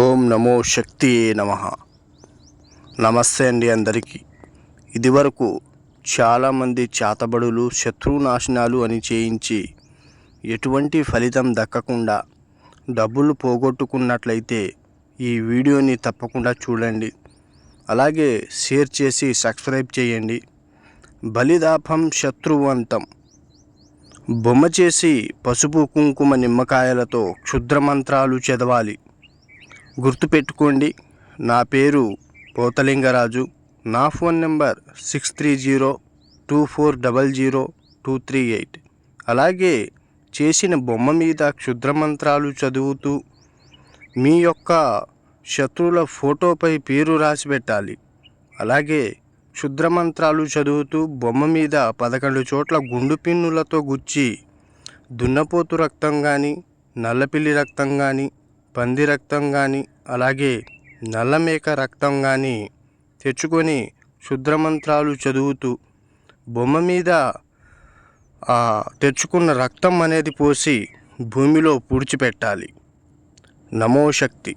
ఓం నమో శక్తి నమః. నమస్తే అండి అందరికీ. ఇదివరకు చాలామంది చేతబడులు శత్రునాశనాలు అని చేయించి ఎటువంటి ఫలితం దక్కకుండా డబ్బులు పోగొట్టుకున్నట్లయితే ఈ వీడియోని తప్పకుండా చూడండి. అలాగే షేర్ చేసి సబ్స్క్రైబ్ చేయండి. బలిదాపం శత్రువంతం. బొమ్మ చేసి పసుపు కుంకుమ నిమ్మకాయలతో క్షుద్రమంత్రాలు చదవాలి. గుర్తుపెట్టుకోండి, నా పేరు పోతలింగరాజు. నా ఫోన్ నెంబర్ 6302400238. అలాగే చేసిన బొమ్మ మీద క్షుద్రమంత్రాలు చదువుతూ మీ యొక్క శత్రువుల ఫోటోపై పేరు రాసి పెట్టాలి. అలాగే క్షుద్రమంత్రాలు చదువుతూ బొమ్మ మీద 11 చోట్ల గుండు పిన్నులతో గుచ్చి దున్నపోతు రక్తం కానీ, నల్లపిల్లి రక్తం కానీ, పంది రక్తం కానీ, అలాగే నల్లమేక రక్తం కానీ తెచ్చుకొని క్షుద్రమంత్రాలు చదువుతూ బొమ్మ మీద తెచ్చుకున్న రక్తం అనేది పోసి భూమిలో పూడ్చిపెట్టాలి. నమో శక్తి.